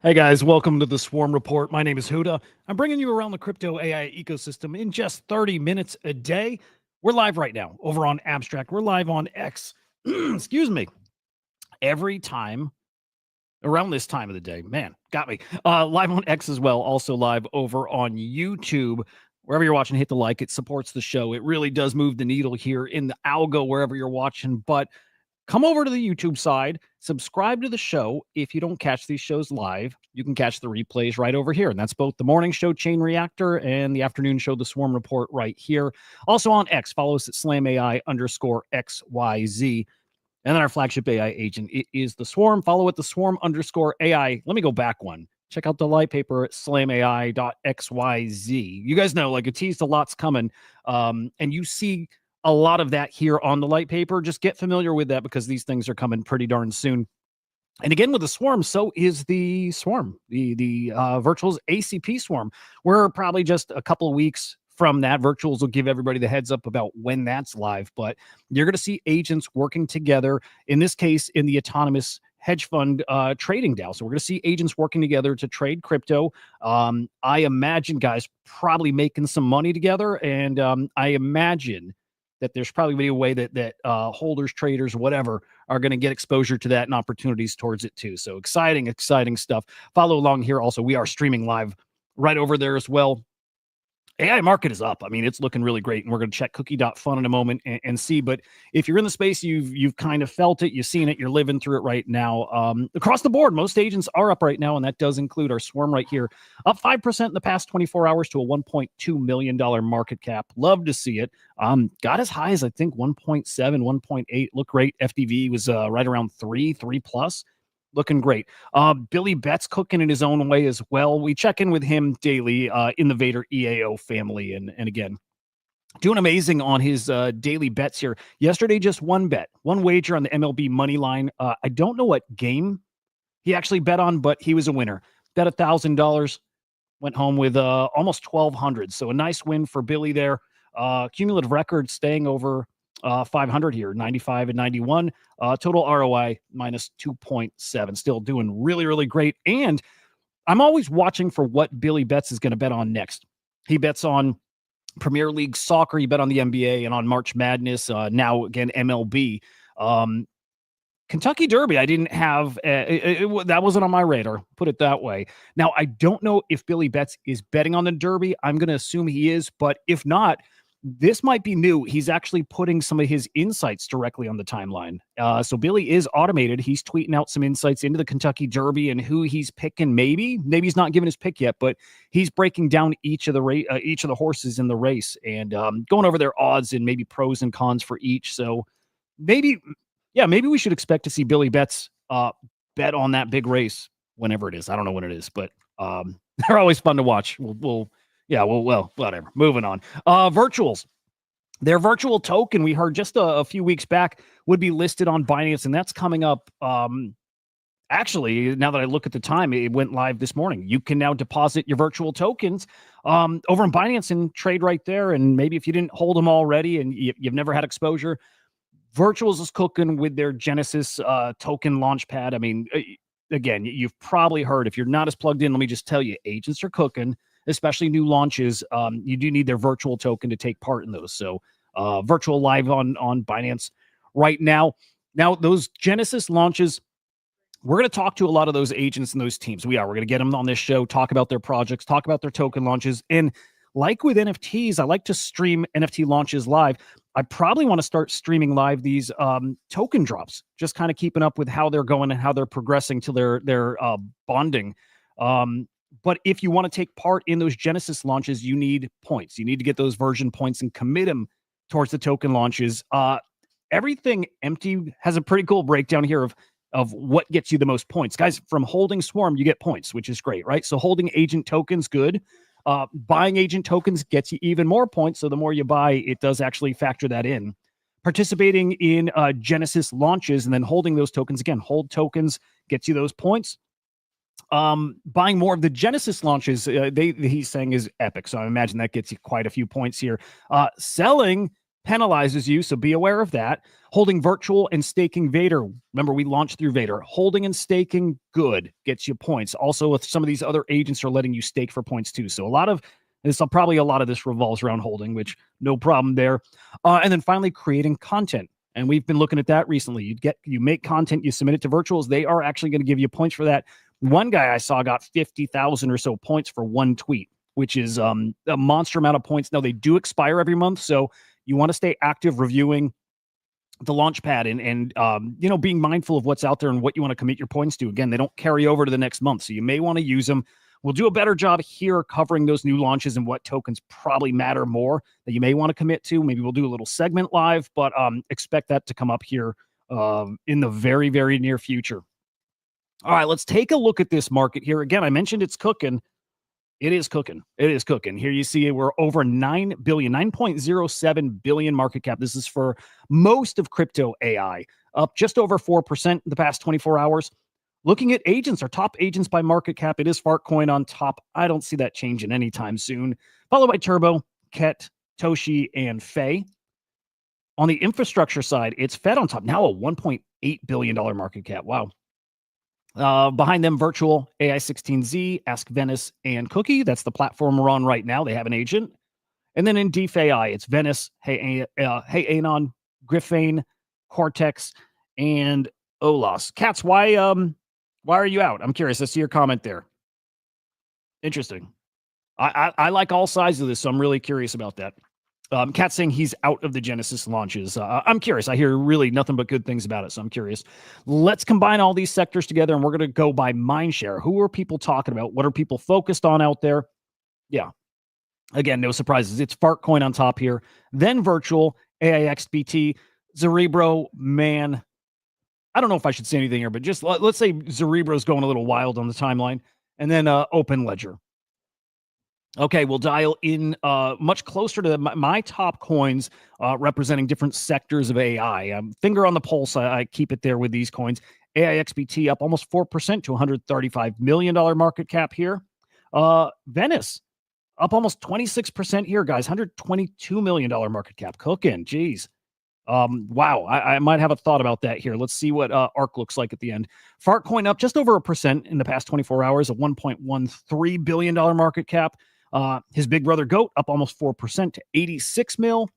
Hey guys, welcome to the Swarm Report. My name is Hudah. I'm bringing you around the crypto AI ecosystem in just 30 minutes a day. We're live right now over on Abstract. We're live on X. Excuse me. Every time around this time of the day, man, got me. Live on X as well. Also live over on YouTube. Wherever you're watching, hit the like. It supports the show. It really does move the needle here in the algo wherever you're watching. But come over to the YouTube side, subscribe to the show. If you don't catch these shows live, you can catch the replays right over here. And that's both the morning show, Chain Reactor, and the afternoon show, the Swarm Report, right here. Also on X, follow us at SlamAI_XYZ. And then our flagship AI agent, it is the Swarm. Follow at the Swarm_AI. Let me go back one. Check out the light paper at SlamAI.xyz. You guys know, like, a teased a lot's coming. And you see a lot of that here on the light paper. Just get familiar with that because these things are coming pretty darn soon. And again, with the Swarm, so is the Swarm, the Virtuals ACP Swarm. We're probably just a couple of weeks from that. Virtuals will give everybody the heads up about when that's live, but you're going to see agents working together, in this case, in the autonomous hedge fund trading DAO. So we're going to see agents working together to trade crypto. I imagine guys probably making some money together, and I imagine that there's probably a way that holders, traders, whatever, are going to get exposure to that and opportunities towards it too. So exciting stuff. Follow along here. Also, we are streaming live right over there as well. AI market is up. I mean, it's looking really great, and we're going to check cookie.fun in a moment and see. But if you're in the space, you've kind of felt it, you've seen it, you're living through it right now. Across the board, most agents are up right now, and that does include our Swarm right here, up 5% in the past 24 hours to a $1.2 million market cap. Love to see it. Got as high as, I think, 1.7, 1.8. Look great. FDV was right around 3 plus. Looking great. Billy Betts cooking in his own way as well. We check in with him daily in the Vader EAO family. And again, doing amazing on his daily bets here. Yesterday, just one wager on the MLB money line. I don't know what game he actually bet on, but he was a winner. Bet $1,000, went home with almost 1,200. So a nice win for Billy there. Cumulative record staying over 500 here, 95 and 91. Total ROI minus 2.7. Still doing really great. And I'm always watching for what Billy Betts is going to bet on next. He bets on Premier League soccer. He bet on the NBA and on March Madness. Now again, MLB. Kentucky Derby, I didn't have, that wasn't on my radar, put it that way. Now, I don't know if Billy Betts is betting on the Derby. I'm going to assume he is, but if not, this might be new. He's actually putting some of his insights directly on the timeline. So Billy is automated. He's tweeting out some insights into the Kentucky Derby and who he's picking. Maybe he's not giving his pick yet, but he's breaking down each of the horses in the race and going over their odds and maybe pros and cons for each. So maybe we should expect to see Billy Betts bet on that big race whenever it is. I don't know when it is, but they're always fun to watch. Well, whatever. Moving on. Virtuals. Their virtual token, we heard just a few weeks back, would be listed on Binance, and that's coming up. Actually, now that I look at the time, it went live this morning. You can now deposit your virtual tokens over on Binance and trade right there. And maybe if you didn't hold them already and you've never had exposure, Virtuals is cooking with their Genesis token launchpad. I mean, again, you've probably heard, if you're not as plugged in, let me just tell you, agents are cooking. Especially new launches, you do need their virtual token to take part in those. So virtual live on Binance right now. Now, those Genesis launches, we're going to talk to a lot of those agents and those teams. We're going to get them on this show, talk about their projects, talk about their token launches. And like with NFTs, I like to stream NFT launches live. I probably want to start streaming live these token drops, just kind of keeping up with how they're going and how they're progressing to their bonding. But if you want to take part in those Genesis launches, you need points. You need to get those version points and commit them towards the token launches. Everything Empty has a pretty cool breakdown here of of what gets you the most points. Guys, from holding Swarm, you get points, which is great, right? So holding agent tokens, good. Buying agent tokens gets you even more points. So the more you buy, it does actually factor that in. Participating in Genesis launches and then holding those tokens, again, hold tokens gets you those points. Buying more of the Genesis launches, he's saying is epic. So I imagine that gets you quite a few points here. Selling penalizes you, so be aware of that. Holding virtual and staking Vader. Remember, we launched through Vader. Holding and staking, good, gets you points. Also, with some of these other agents are letting you stake for points too. So a lot of this revolves around holding, which no problem there. And then finally, creating content. And we've been looking at that recently. You make content, you submit it to virtuals. They are actually going to give you points for that. One guy I saw got 50,000 or so points for one tweet, which is a monster amount of points. Now, they do expire every month, so you want to stay active reviewing the Launchpad and being mindful of what's out there and what you want to commit your points to. Again, they don't carry over to the next month, so you may want to use them. We'll do a better job here covering those new launches and what tokens probably matter more that you may want to commit to. Maybe we'll do a little segment live, but expect that to come up here in the very, very near future. All right, let's take a look at this market here. Again, I mentioned it's cooking. It is cooking. It is cooking. Here you see we're over 9 billion, 9.07 billion market cap. This is for most of crypto AI, up just over 4% in the past 24 hours. Looking at agents, our top agents by market cap, it is Fartcoin on top. I don't see that changing anytime soon. Followed by Turbo, Ket, Toshi, and Faye. On the infrastructure side, it's Fed on top. Now a $1.8 billion market cap. Wow. Behind them, Virtual, AI16Z, Ask Venice, and Cookie. That's the platform we're on right now. They have an agent. And then in DeFi, it's Venice, Hey Anon, Griffane, Cortex, and Olas. Cats, why are you out? I'm curious. I see your comment there. Interesting. I like all sides of this, so I'm really curious about that. Cat saying he's out of the Genesis launches. I'm curious. I hear really nothing but good things about it, so I'm curious. Let's combine all these sectors together, and we're going to go by mindshare. Who are people talking about? What are people focused on out there? Yeah. Again, no surprises. It's Fartcoin on top here. Then Virtual, AIXBT, Cerebro, man. I don't know if I should say anything here, but just let's say Cerebro's going a little wild on the timeline. And then Open Ledger. Okay, we'll dial in much closer to my top coins representing different sectors of AI. Finger on the pulse, I keep it there with these coins. AIXBT up almost 4% to $135 million market cap here. Venice up almost 26% here, guys. $122 million market cap. Cooking, geez. Wow, I might have a thought about that here. Let's see what ARC looks like at the end. Fartcoin up just over 1% in the past 24 hours, a $1.13 billion market cap. His big brother Goat up almost 4% to 86 mil.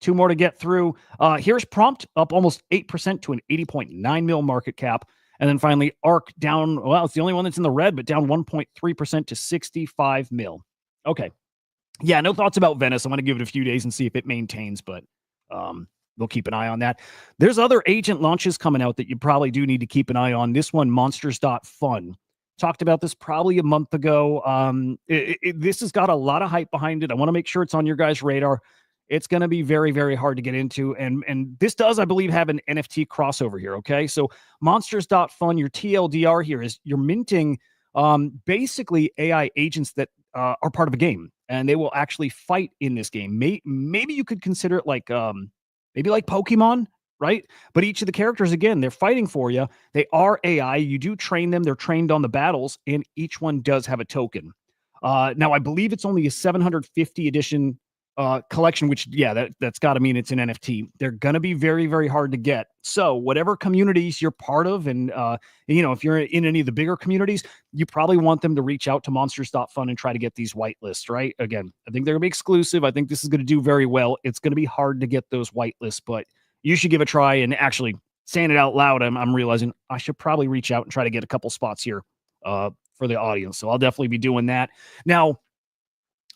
Two more to get through. Here's Prompt up almost 8% to an 80.9 mil market cap. And then finally, ARC down, well, it's the only one that's in the red, but down 1.3% to 65 mil. Okay. Yeah, no thoughts about Venice. I'm going to give it a few days and see if it maintains, but we'll keep an eye on that. There's other agent launches coming out that you probably do need to keep an eye on. This one, Monsters.fun. Talked about this probably a month ago. This has got a lot of hype behind it. I want to make sure it's on your guys' radar. It's going to be very, very hard to get into. And this does, I believe, have an NFT crossover here, okay? So Monsters.fun, your TLDR here is you're minting basically AI agents that are part of a game, and they will actually fight in this game. Maybe you could consider it like maybe like Pokemon, right? But each of the characters, again, they're fighting for you. They are AI. You do train them. They're trained on the battles, and each one does have a token. Now, I believe it's only a 750 edition collection, which, yeah, that's got to mean it's an NFT. They're going to be very, very hard to get. So whatever communities you're part of, and, if you're in any of the bigger communities, you probably want them to reach out to Monsters.fun and try to get these whitelists, right? Again, I think they're going to be exclusive. I think this is going to do very well. It's going to be hard to get those whitelists, but you should give a try. And actually, saying it out loud, I'm realizing I should probably reach out and try to get a couple spots here for the audience. So I'll definitely be doing that. Now,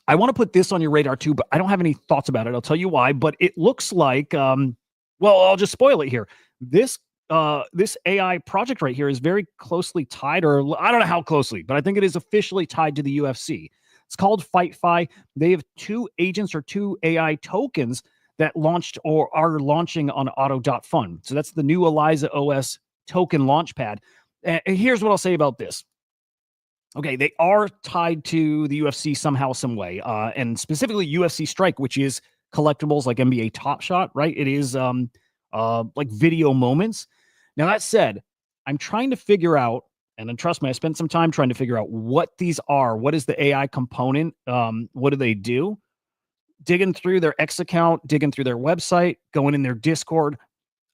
I want to put this on your radar too, but I don't have any thoughts about it. I'll tell you why. But it looks like, well, I'll just spoil it here. This AI project right here is very closely tied, or I don't know how closely, but I think it is officially tied to the UFC. It's called FightFi. They have two agents or two AI tokens that launched or are launching on auto.fun. So that's the new Eliza OS token launchpad. And here's what I'll say about this. Okay, they are tied to the UFC somehow, some way, and specifically UFC Strike, which is collectibles like NBA Top Shot, right? It is like video moments. Now that said, I'm trying to figure out, and then trust me, I spent some time trying to figure out what these are. What is the AI component? What do they do? Digging through their X account, digging through their website, going in their Discord.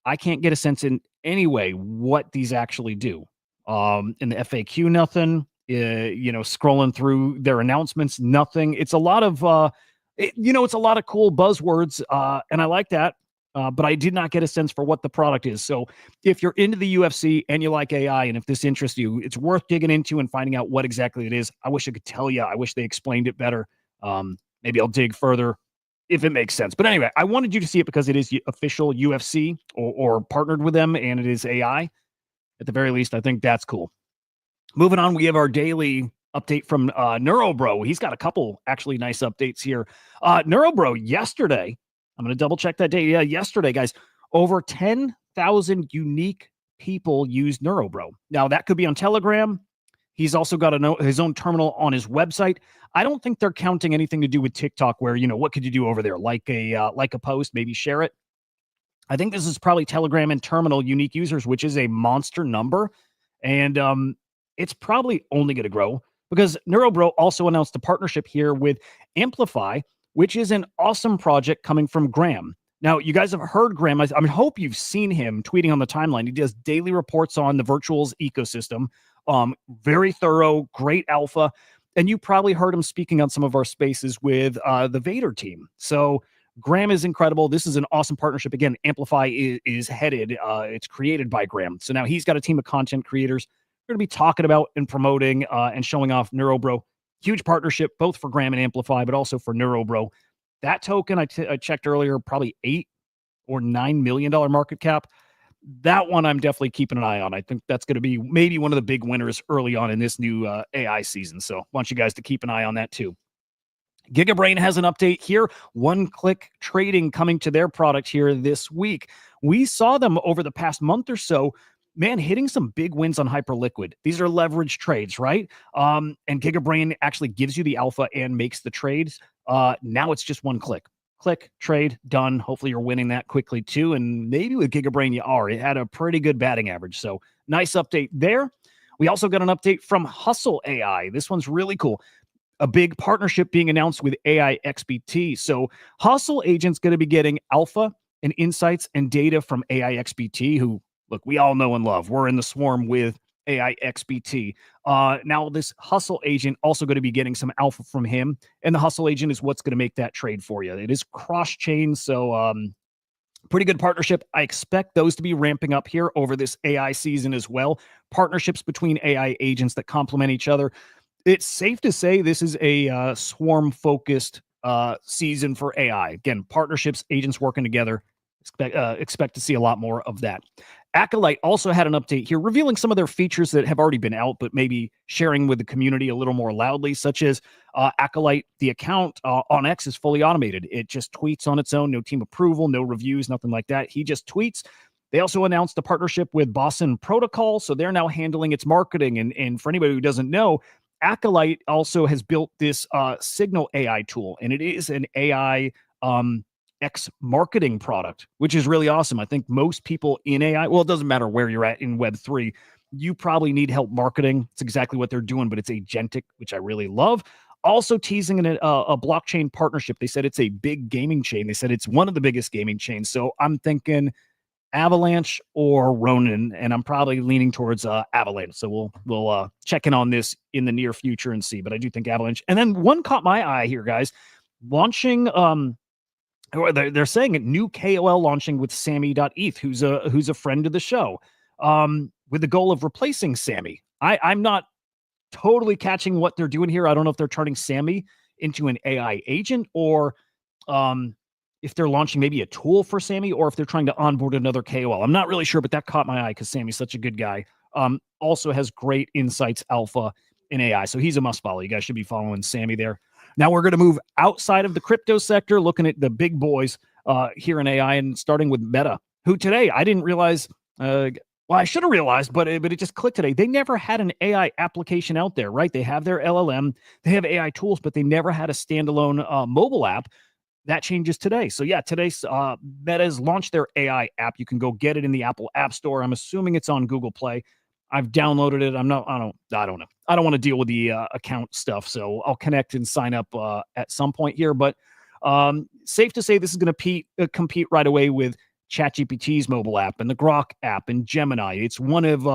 I can't get a sense in any way what these actually do. In the FAQ, nothing. Scrolling through their announcements, nothing. It's a lot of, it's a lot of cool buzzwords, and I like that. But I did not get a sense for what the product is. So if you're into the UFC and you like AI, and if this interests you, it's worth digging into and finding out what exactly it is. I wish I could tell you. I wish they explained it better. Maybe I'll dig further if it makes sense. But anyway, I wanted you to see it because it is official UFC or partnered with them, and it is AI. At the very least, I think that's cool. Moving on, we have our daily update from Neurobro. He's got a couple actually nice updates here. Neurobro, yesterday, I'm going to double check that date. Yeah, yesterday, guys, over 10,000 unique people used Neurobro. Now, that could be on Telegram. He's also got his own terminal on his website. I don't think they're counting anything to do with TikTok where, what could you do over there? Like a post, maybe share it. I think this is probably Telegram and terminal unique users, which is a monster number. And it's probably only going to grow because Neurobro also announced a partnership here with Amplify, which is an awesome project coming from Graham. Now, you guys have heard Graham. I hope you've seen him tweeting on the timeline. He does daily reports on the virtuals ecosystem. Very thorough, great alpha. And you probably heard him speaking on some of our spaces with the Vader team. So Graham is incredible. This is an awesome partnership. Again, Amplify is headed. It's created by Graham. So now he's got a team of content creators. We're going to be talking about and promoting and showing off Neurobro. Huge partnership, both for Graham and Amplify, but also for Neurobro. That token, I checked earlier, probably $8 or $9 million market cap. That one I'm definitely keeping an eye on. I think that's going to be maybe one of the big winners early on in this new AI season. So I want you guys to keep an eye on that too. Gigabrain has an update here. One-click trading coming to their product here this week. We saw them over the past month or so, man, hitting some big wins on Hyperliquid. These are leverage trades, right? And Gigabrain actually gives you the alpha and makes the trades. Now it's just one click. Click, trade, done. Hopefully you're winning that quickly too. And maybe with Gigabrain you are. It had a pretty good batting average. So nice update there. We also got an update from Hustle AI. This one's really cool. A big partnership being announced with AI XBT. So Hustle Agent's going to be getting alpha and insights and data from AI XBT, who, look, we all know and love. We're in the swarm with AI XBT. Now this Hustle Agent also going to be getting some alpha from him, and the Hustle Agent is what's going to make that trade for you. It is cross-chain, so pretty good partnership. I expect those to be ramping up here over this AI season as well. Partnerships between AI agents that complement each other. It's safe to say this is a swarm-focused season for AI. Again, partnerships, agents working together. Expect to see a lot more of that. Acolyte also had an update here, revealing some of their features that have already been out, but maybe sharing with the community a little more loudly, such as Acolyte, the account on X is fully automated. It just tweets on its own, no team approval, no reviews, nothing like that. He just tweets. They also announced a partnership with Boston Protocol, so they're now handling its marketing. And for anybody who doesn't know, Acolyte also has built this Signal AI tool, and it is an AI X marketing product, which is really awesome. I think most people in AI, well, it doesn't matter where you're at in Web3, you probably need help marketing. It's exactly what they're doing, but it's agentic, which I really love. Also teasing a blockchain partnership. They said it's a big gaming chain. They said it's one of the biggest gaming chains. So I'm thinking Avalanche or Ronin, and I'm probably leaning towards Avalanche. So we'll check in on this in the near future and see. But I do think Avalanche. And then one caught my eye here, guys. Launching they're saying a new KOL launching with Sammy.eth, who's a friend of the show, with the goal of replacing Sammy. I'm not totally catching what they're doing here. I don't know if they're turning Sammy into an AI agent, or if they're launching maybe a tool for Sammy, or if they're trying to onboard another KOL. I'm not really sure, but that caught my eye because Sammy's such a good guy. Also has great insights alpha in AI. So he's a must follow. You guys should be following Sammy there. Now we're going to move outside of the crypto sector, looking at the big boys here in AI, and starting with Meta, who today, I didn't realize, Well, I should have realized, but it just clicked today. They never had an AI application out there, right? They have their LLM, they have AI tools, but they never had a standalone mobile app. That changes today. So yeah, today's Meta's launched their AI app. You can go get it in the Apple App Store. I'm assuming it's on Google Play. I've downloaded it. I don't know. I don't want to deal with the account stuff, so I'll connect and sign up at some point here. But safe to say, this is going to compete right away with ChatGPT's mobile app and the Grok app and Gemini. It's one of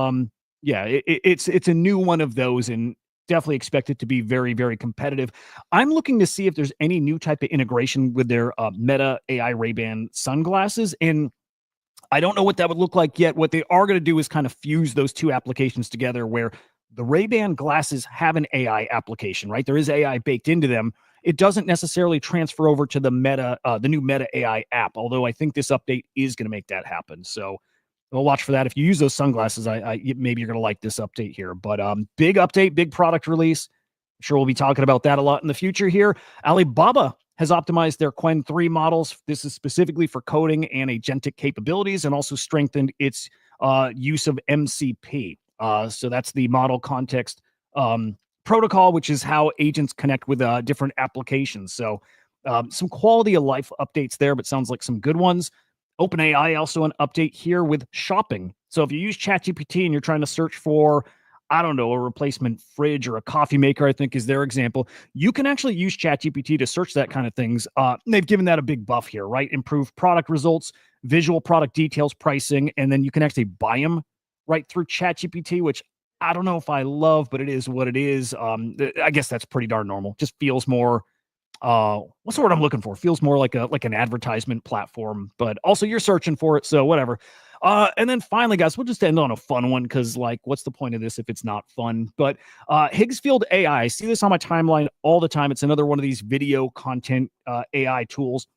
it's a new one of those, and definitely expect it to be very, very competitive. I'm looking to see if there's any new type of integration with their Meta AI Ray-Ban sunglasses, and I don't know what that would look like yet. What they are going to do is kind of fuse those two applications together, where the Ray-Ban glasses have an AI application, right? There is AI baked into them. It doesn't necessarily transfer over to the new Meta AI app, although I think this update is going to make that happen. So we'll watch for that. If you use those sunglasses, maybe you're going to like this update here. But big update, big product release. I'm sure we'll be talking about that a lot in the future here. Alibaba has optimized their Qwen 3 models. This is specifically for coding and agentic capabilities, and also strengthened its use of MCP. So that's the model context protocol, which is how agents connect with different applications. So some quality of life updates there, but sounds like some good ones. OpenAI also an update here with shopping. So if you use ChatGPT and you're trying to search for, I don't know, a replacement fridge or a coffee maker, I think is their example, you can actually use ChatGPT to search that kind of things. They've given that a big buff here, right? Improved product results, visual product details, pricing, and then you can actually buy them right through ChatGPT, which I don't know if I love, but it is what it is. I guess that's pretty darn normal. Just feels more what's the word I'm looking for? Feels more like an advertisement platform, but also you're searching for it, so whatever. And then finally, guys, we'll just end on a fun one, because like, what's the point of this if it's not fun? But Higgsfield AI, I see this on my timeline all the time. It's another one of these video content AI tools,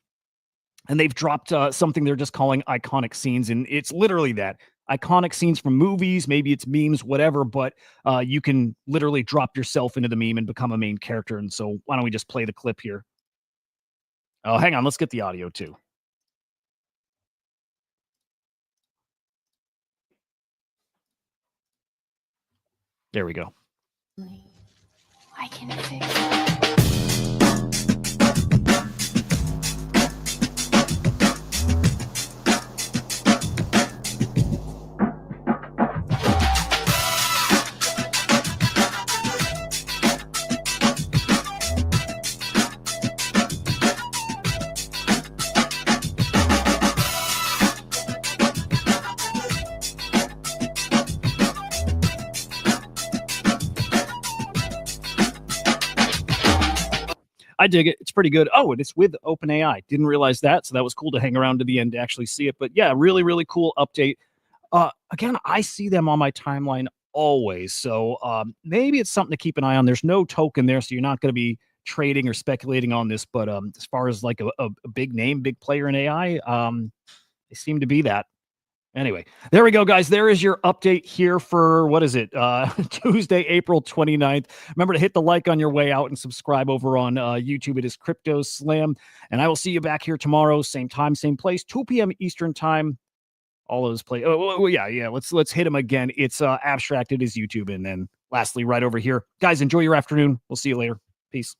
and they've dropped something they're just calling iconic scenes, and it's literally that. Iconic scenes from movies, maybe it's memes, whatever, but you can literally drop yourself into the meme and become a main character. And so why don't we just play the clip here? Oh, hang on. Let's get the audio too. There we go. I can fix it. I dig it. It's pretty good. Oh, and it's with OpenAI. Didn't realize that. So that was cool to hang around to the end to actually see it. But yeah, really, really cool update. Again, I see them on my timeline always. So maybe it's something to keep an eye on. There's no token there, so you're not going to be trading or speculating on this. But as far as like a big name, big player in AI, they seem to be that. Anyway, there we go, guys. There is your update here for, what is it, Tuesday, April 29th. Remember to hit the like on your way out and subscribe over on YouTube. It is Crypto Slam. And I will see you back here tomorrow, same time, same place, 2 p.m. Eastern time. All those play. Oh, yeah. Let's hit them again. It's Abstracted is YouTube. And then lastly, right over here. Guys, enjoy your afternoon. We'll see you later. Peace.